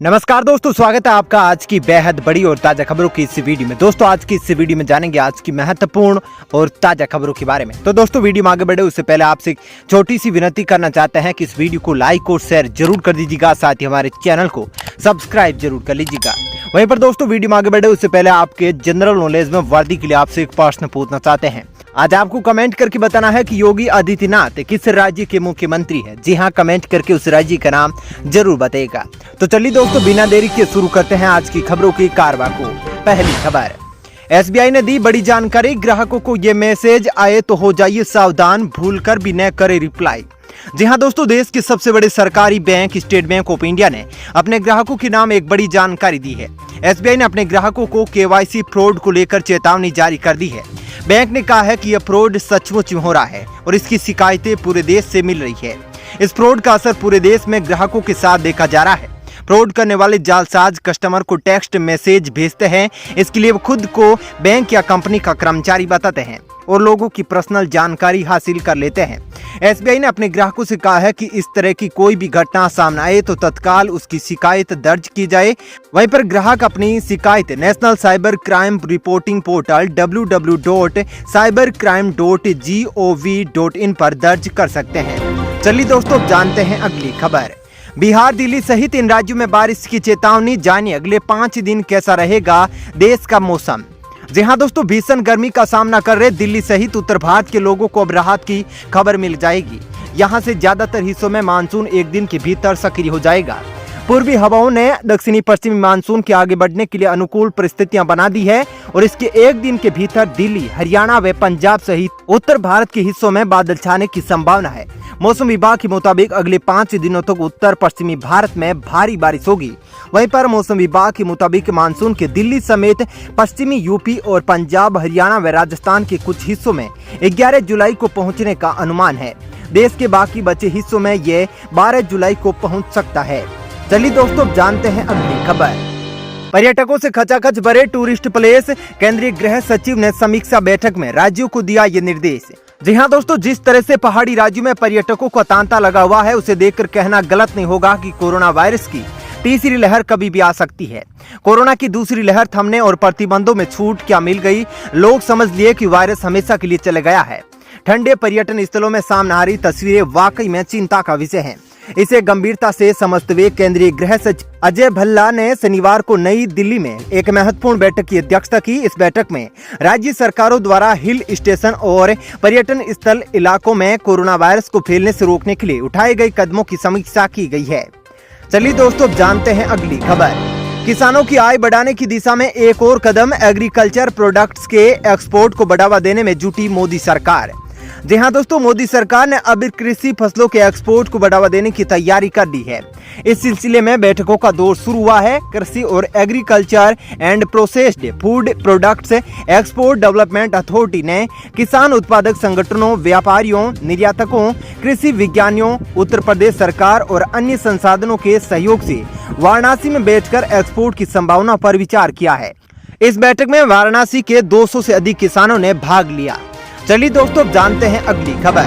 नमस्कार दोस्तों, स्वागत है आपका आज की बेहद बड़ी और ताजा खबरों की इस वीडियो में। दोस्तों आज की इस वीडियो में जानेंगे आज की महत्वपूर्ण और ताजा खबरों के बारे में। तो दोस्तों वीडियो में आगे बढ़े उससे पहले आपसे एक छोटी सी विनती करना चाहते हैं कि इस वीडियो को लाइक और शेयर जरूर कर दीजिएगा, साथ ही हमारे चैनल को सब्सक्राइब जरूर कर लीजिएगा। वहीं पर दोस्तों वीडियो में आगे बढ़े उससे पहले आपके जनरल नॉलेज में वर्दी के लिए आपसे एक प्रश्न पूछना चाहते हैं। आज आपको कमेंट करके बताना है कि योगी आदित्यनाथ किस राज्य के मुख्यमंत्री हैं। जी हाँ, कमेंट करके उस राज्य का नाम जरूर बताइएगा। तो चलिए दोस्तों बिना देरी के शुरू करते हैं आज की खबरों की कारवां को। पहली खबर, एसबीआई ने दी बड़ी जानकारी, ग्राहकों को ये मैसेज आए तो हो जाइए सावधान, भूलकर भी न करे रिप्लाई। जी हाँ दोस्तों, देश के सबसे बड़े सरकारी bank state bank of India ने अपने ग्राहकों के नाम एक बड़ी जानकारी दी है। एसबीआई ने अपने ग्राहकों को केवाईसी फ्रॉड को लेकर चेतावनी जारी कर दी है। बैंक ने कहा है कि यह फ्रॉड सचमुच में हो रहा है और इसकी शिकायतें पूरे देश से मिल रही है। इस फ्रॉड का असर पूरे देश में ग्राहकों के साथ देखा जा रहा है। फ्रॉड करने वाले जालसाज कस्टमर को टेक्स्ट मैसेज भेजते हैं। इसके लिए वो खुद को बैंक या कंपनी का कर्मचारी बताते हैं और लोगों की पर्सनल जानकारी हासिल कर लेते हैं। एसबीआई ने अपने ग्राहकों से कहा है कि इस तरह की कोई भी घटना सामने आए तो तत्काल उसकी शिकायत दर्ज की जाए। वहीं पर ग्राहक अपनी शिकायत national cyber crime reporting portal www.cybercrime.gov.in पर दर्ज कर सकते हैं। चलिए दोस्तों जानते हैं अगली खबर। बिहार, दिल्ली सहित इन राज्यों में बारिश की चेतावनी, जानिए अगले 5 दिन कैसा रहेगा देश का मौसम। जी हाँ दोस्तों, भीषण गर्मी का सामना कर रहे दिल्ली सहित उत्तर भारत के लोगों को अब राहत की खबर मिल जाएगी। यहाँ से ज्यादातर हिस्सों में मानसून एक दिन के भीतर सक्रिय हो जाएगा। पूर्वी हवाओं ने दक्षिणी पश्चिमी मानसून के आगे बढ़ने के लिए अनुकूल परिस्थितियां बना दी है और इसके एक दिन के भीतर दिल्ली, हरियाणा व पंजाब सहित उत्तर भारत के हिस्सों में बादल छाने की संभावना है। मौसम विभाग के मुताबिक अगले 5 दिनों तक उत्तर पश्चिमी भारत में भारी बारिश होगी। वहीं पर मौसम विभाग के मुताबिक मानसून के दिल्ली समेत पश्चिमी यूपी और पंजाब, हरियाणा व राजस्थान के कुछ हिस्सों में 11 जुलाई को पहुंचने का अनुमान है। देश के बाकी बचे हिस्सों में ये 12 जुलाई को पहुंच सकता है। चलिए दोस्तों जानते हैं अगली खबर। पर्यटकों से खचाखच भरे टूरिस्ट प्लेस, केंद्रीय गृह सचिव ने समीक्षा बैठक में राज्यों को दिया ये निर्देश। जी हाँ दोस्तों, जिस तरह से पहाड़ी राज्यों में पर्यटकों को तांता लगा हुआ है उसे देखकर कहना गलत नहीं होगा कि कोरोना वायरस की तीसरी लहर कभी भी आ सकती है। कोरोना की दूसरी लहर थमने और प्रतिबंधों में छूट क्या मिल गई, लोग समझ लिए कि वायरस हमेशा के लिए चले गया है। ठंडे पर्यटन स्थलों में सामने आ रही तस्वीरें वाकई में चिंता का विषय है। इसे गंभीरता से समझते हुए केंद्रीय गृह सचिव अजय भल्ला ने शनिवार को नई दिल्ली में एक महत्वपूर्ण बैठक की अध्यक्षता की। इस बैठक में राज्य सरकारों द्वारा हिल स्टेशन और पर्यटन स्थल इलाकों में कोरोना वायरस को फैलने से रोकने के लिए उठाए गए कदमों की समीक्षा की गई है। चलिए दोस्तों जानते हैं अगली खबर। किसानों की आय बढ़ाने की दिशा में एक और कदम, एग्रीकल्चर प्रोडक्ट्स के एक्सपोर्ट को बढ़ावा देने में जुटी मोदी सरकार। जी हाँ दोस्तों, मोदी सरकार ने अब कृषि फसलों के एक्सपोर्ट को बढ़ावा देने की तैयारी कर दी है। इस सिलसिले में बैठकों का दौर शुरू हुआ है। कृषि और agriculture and processed food products export development authority ने किसान उत्पादक संगठनों, व्यापारियों, निर्यातकों, कृषि विज्ञानियों, उत्तर प्रदेश सरकार और अन्य संसाधनों के सहयोग से वाराणसी में बैठकर एक्सपोर्ट की संभावना पर विचार किया है। इस बैठक में वाराणसी के 200 से अधिक किसानों ने भाग लिया। चलिए दोस्तों जानते हैं अगली खबर।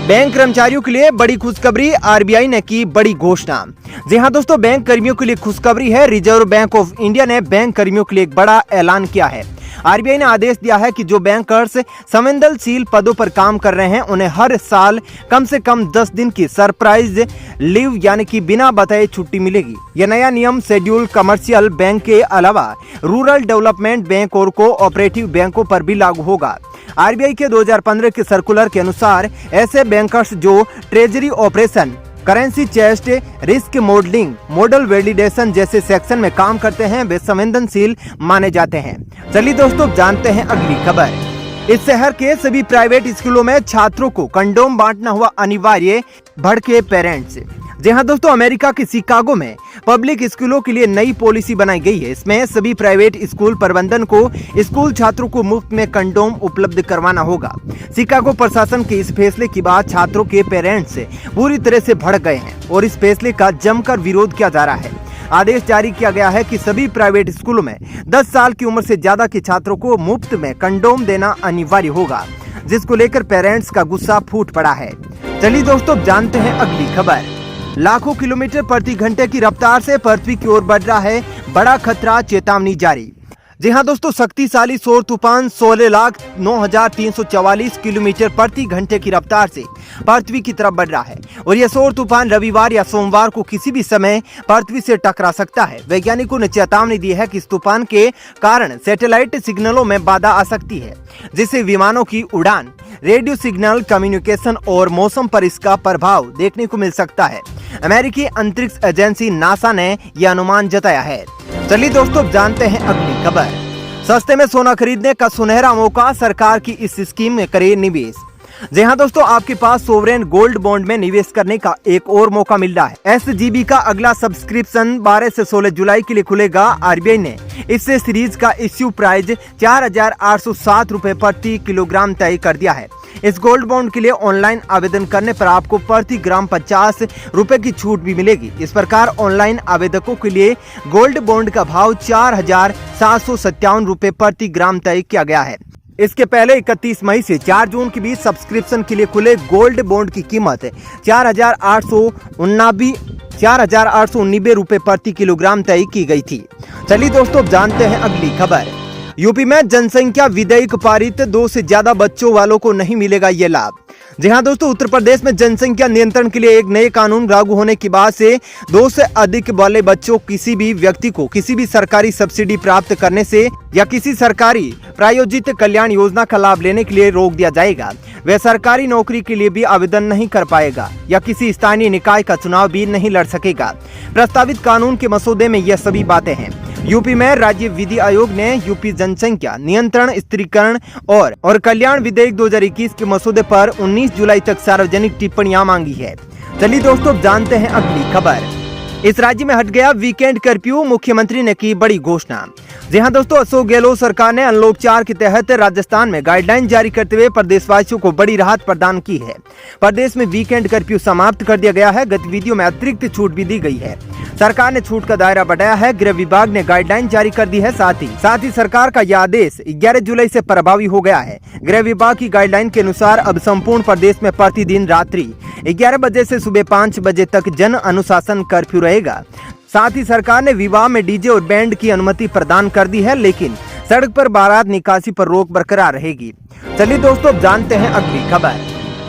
बैंक कर्मचारियों के लिए बड़ी खुशखबरी, आरबीआई ने की बड़ी घोषणा। जी हाँ दोस्तों, बैंक कर्मियों के लिए खुशखबरी है। रिजर्व बैंक ऑफ इंडिया ने बैंक कर्मियों के लिए एक बड़ा ऐलान किया है। आरबीआई ने आदेश दिया है कि जो बैंकर्स संवेदनशील पदों पर काम कर रहे हैं उन्हें हर साल कम से कम 10 दिन की सरप्राइज लीव यानी कि बिना बताए छुट्टी मिलेगी। यह नया नियम शेड्यूल कमर्शियल बैंक के अलावा रूरल डेवलपमेंट बैंक और कोऑपरेटिव बैंकों पर भी लागू होगा। आरबीआई के 2015 के सर्कुलर के अनुसार ऐसे बैंकर्स जो treasury operation, currency chest, risk modelling, model validation जैसे सेक्शन में काम करते हैं वे संवेदनशील माने जाते हैं। चलिए दोस्तों जानते हैं अगली खबर। इस शहर के सभी प्राइवेट स्कूलों में छात्रों को कंडोम बांटना हुआ अनिवार्य, भड़के पेरेंट्स। जी हाँ दोस्तों, अमेरिका के शिकागो में पब्लिक स्कूलों के लिए नई पॉलिसी बनाई गई है। इसमें सभी प्राइवेट स्कूल प्रबंधन को स्कूल छात्रों को मुफ्त में कंडोम उपलब्ध करवाना होगा। शिकागो प्रशासन के इस फैसले के बाद छात्रों के पेरेंट्स पूरी तरह से भड़क गए हैं और इस फैसले का जमकर विरोध किया जा रहा है। आदेश जारी किया गया है कि सभी प्राइवेट स्कूलों में 10 साल की उम्र से ज्यादा के छात्रों को मुफ्त में कंडोम देना अनिवार्य होगा, जिसको लेकर पेरेंट्स का गुस्सा फूट पड़ा है। चलिए दोस्तों जानते हैं अगली खबर। लाखों किलोमीटर प्रति घंटे की रफ्तार से पृथ्वी की ओर बढ़ रहा है बड़ा खतरा, चेतावनी जारी। जी हां दोस्तों, शक्तिशाली सौर तूफान 16,09,344 किलोमीटर प्रति घंटे की रफ्तार से पृथ्वी की तरफ बढ़ रहा है और यह सौर तूफान रविवार या सोमवार को किसी भी समय पृथ्वी से टकरा सकता है। वैज्ञानिकों ने चेतावनी दी है कि इस तूफान के कारण सैटेलाइट सिग्नलों में बाधा आ सकती है, जिससे विमानों की उड़ान, रेडियो सिग्नल, कम्युनिकेशन और मौसम पर इसका प्रभाव देखने को मिल सकता है। अमेरिकी अंतरिक्ष एजेंसी नासा ने यह अनुमान जताया है। चलिए दोस्तों, जानते हैं अगली खबर। सस्ते में सोना खरीदने का सुनहरा मौका, सरकार की इस स्कीम में करे निवेश। जी हाँ दोस्तों, आपके पास सोवरेन गोल्ड बॉन्ड में निवेश करने का एक और मौका मिल रहा है। SGB का अगला सब्सक्रिप्शन 12 से 16 जुलाई के लिए खुलेगा। RBI ने इससे सीरीज का इश्यू प्राइस 4,807 रुपए प्रति किलोग्राम तय कर दिया है। इस गोल्ड बॉन्ड के लिए ऑनलाइन आवेदन करने पर आपको प्रति ग्राम 50 रुपए की छूट भी मिलेगी। इस प्रकार ऑनलाइन आवेदकों के लिए गोल्ड बॉन्ड का भाव 4,757 रुपए प्रति ग्राम तय किया गया है। इसके पहले 31 मई से 4 जून के बीच सब्सक्रिप्शन के लिए खुले गोल्ड बॉन्ड की कीमत 4,819 रुपए प्रति किलोग्राम तय की गई थी। चलिए दोस्तों, जानते हैं अगली खबर। यूपी में जनसंख्या विधेयक पारित, 2 से ज्यादा बच्चों वालों को नहीं मिलेगा ये लाभ। जी हाँ दोस्तों, उत्तर प्रदेश में जनसंख्या नियंत्रण के लिए एक नए कानून लागू होने के बाद से 2 से अधिक वाले बच्चों किसी भी व्यक्ति को किसी भी सरकारी सब्सिडी प्राप्त करने से या किसी सरकारी प्रायोजित कल्याण योजना का लाभ लेने के लिए रोक दिया जाएगा। वह सरकारी नौकरी के लिए भी आवेदन नहीं कर पाएगा या किसी स्थानीय निकाय का चुनाव भी नहीं लड़ सकेगा। प्रस्तावित कानून के मसौदे में यह सभी बातें हैं। यूपी में राज्य विधि आयोग ने यूपी जनसंख्या नियंत्रण, स्त्रीकरण और कल्याण विधेयक 2021 के मसौदे पर 19 जुलाई तक सार्वजनिक टिप्पणियां मांगी है। चलिए दोस्तों, जानते हैं अगली खबर। इस राज्य में हट गया वीकेंड कर्फ्यू, मुख्यमंत्री ने की बड़ी घोषणा। जी हां दोस्तों, अशोक गहलोत सरकार ने अनलॉक 4 के तहत राजस्थान में गाइडलाइन जारी करते हुए प्रदेशवासियों को बड़ी राहत प्रदान की है। प्रदेश में वीकेंड कर्फ्यू समाप्त कर दिया गया है। गतिविधियों में अतिरिक्त छूट भी दी गई है। सरकार ने छूट का दायरा बढ़ाया है। गृह विभाग ने गाइडलाइन जारी कर दी है। साथ ही सरकार का यह आदेश 11 जुलाई से प्रभावी हो गया है। गृह विभाग की गाइडलाइन के अनुसार अब संपूर्ण प्रदेश में प्रतिदिन रात्रि 11 बजे से सुबह 5 बजे तक जन अनुशासन कर्फ्यू रहेगा। साथ ही सरकार ने विवाह में डीजे और बैंड की अनुमति प्रदान कर दी है, लेकिन सड़क पर बारात निकासी पर रोक बरकरार रहेगी। चलिए दोस्तों, जानते हैं अगली खबर।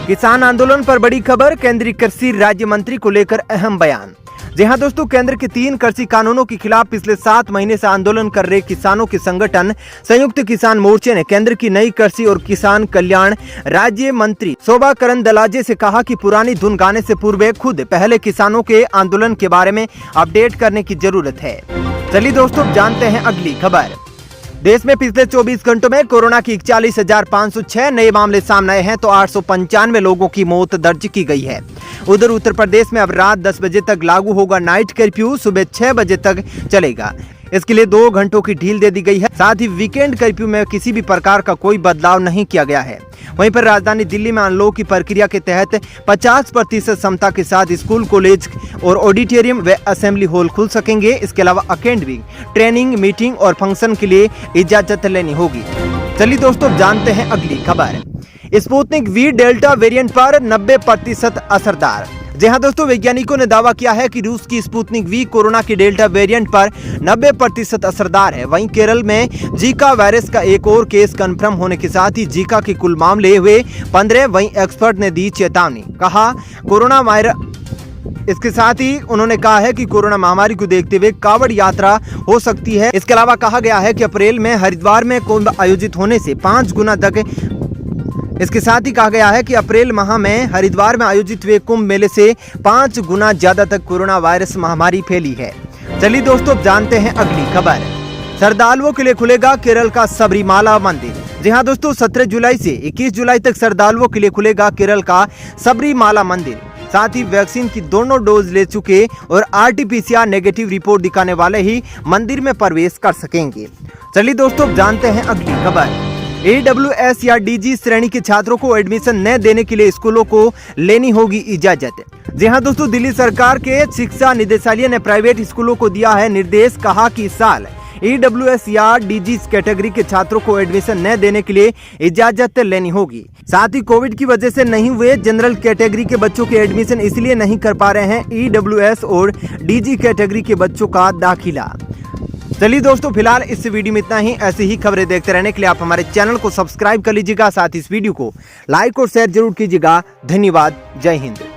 किसान आंदोलन पर बड़ी खबर, केंद्रीय कृषि राज्य मंत्री को लेकर अहम बयान। जी हाँ दोस्तों, केंद्र के 3 कृषि कानूनों के खिलाफ पिछले 7 महीने से आंदोलन कर रहे किसानों के संगठन संयुक्त किसान मोर्चे ने केंद्र की नई कृषि और किसान कल्याण राज्य मंत्री शोभा करंदलाजे से कहा कि पुरानी धुन गाने से पूर्व खुद पहले किसानों के आंदोलन के बारे में अपडेट करने की जरूरत है। चलिए दोस्तों, जानते हैं अगली खबर। देश में पिछले 24 घंटों में कोरोना की 41,506 नए मामले सामने आए हैं तो 895 लोगों की मौत दर्ज की गई है। उधर उत्तर प्रदेश में अब रात 10 बजे तक लागू होगा नाइट कर्फ्यू, सुबह 6 बजे तक चलेगा। इसके लिए 2 घंटों की ढील दे दी गई है। साथ ही वीकेंड कर्फ्यू में किसी भी प्रकार का कोई बदलाव नहीं किया गया है। वहीं पर राजधानी दिल्ली में अनलॉक की प्रक्रिया के तहत 50% क्षमता के साथ स्कूल, कॉलेज और ऑडिटोरियम व असेंबली हॉल खुल सकेंगे। इसके अलावा एकेडमिक, ट्रेनिंग, मीटिंग और फंक्शन के लिए इजाजत लेनी होगी। चलिए दोस्तों, जानते हैं अगली खबर। स्पुतनिक वी डेल्टा वेरिएंट पर 90% असरदार। जी हाँ दोस्तों, वैज्ञानिकों ने दावा किया है कि रूस की स्पुतनिक वी कोरोना के डेल्टा वेरिएंट पर 90% असरदार है। वहीं केरल में जीका वायरस का एक और केस कंफर्म होने के साथ ही जीका के कुल मामले हुए 15। वहीं एक्सपर्ट ने दी चेतावनी, कहा कोरोना वायरस। इसके साथ ही उन्होंने कहा है कि कोरोना महामारी को देखते हुए कांवड़ यात्रा हो सकती है। इसके अलावा कहा गया है कि अप्रैल में हरिद्वार में कुंभ आयोजित होने से 5 गुना तक इसके साथ ही कहा गया है कि अप्रैल माह में हरिद्वार में आयोजित हुए कुंभ मेले से 5 गुना ज्यादा तक कोरोना वायरस महामारी फैली है। चलिए दोस्तों, जानते हैं अगली खबर। श्रद्धालुओं के लिए खुलेगा केरल का सबरीमाला मंदिर। जी हाँ दोस्तों, 17 जुलाई से 21 जुलाई तक श्रद्धालुओं के लिए खुलेगा केरल का सबरीमाला मंदिर। साथ ही वैक्सीन की दोनों डोज ले चुके और RT-PCR नेगेटिव रिपोर्ट दिखाने वाले ही मंदिर में प्रवेश कर सकेंगे। चलिए दोस्तों, जानते हैं अगली खबर। AWS या DG श्रेणी के छात्रों को एडमिशन न देने के लिए स्कूलों को लेनी होगी इजाजत। जी हां दोस्तों, दिल्ली सरकार के शिक्षा निदेशालय ने प्राइवेट स्कूलों को दिया है निर्देश, कहा कि इस साल EWS या DG कैटेगरी के छात्रों को एडमिशन न देने के लिए इजाजत लेनी होगी। साथ ही कोविड की वजह से नहीं हुए जनरल कैटेगरी के बच्चों के एडमिशन इसलिए नहीं कर पा रहे हैं EWS और DG कैटेगरी के बच्चों का दाखिला। चलिए दोस्तों, फिलहाल इस वीडियो में इतना ही। ऐसी ही खबरें देखते रहने के लिए आप हमारे चैनल को सब्सक्राइब कर लीजिएगा, साथ ही इस वीडियो को लाइक और शेयर जरूर कीजिएगा। धन्यवाद। जय हिंद।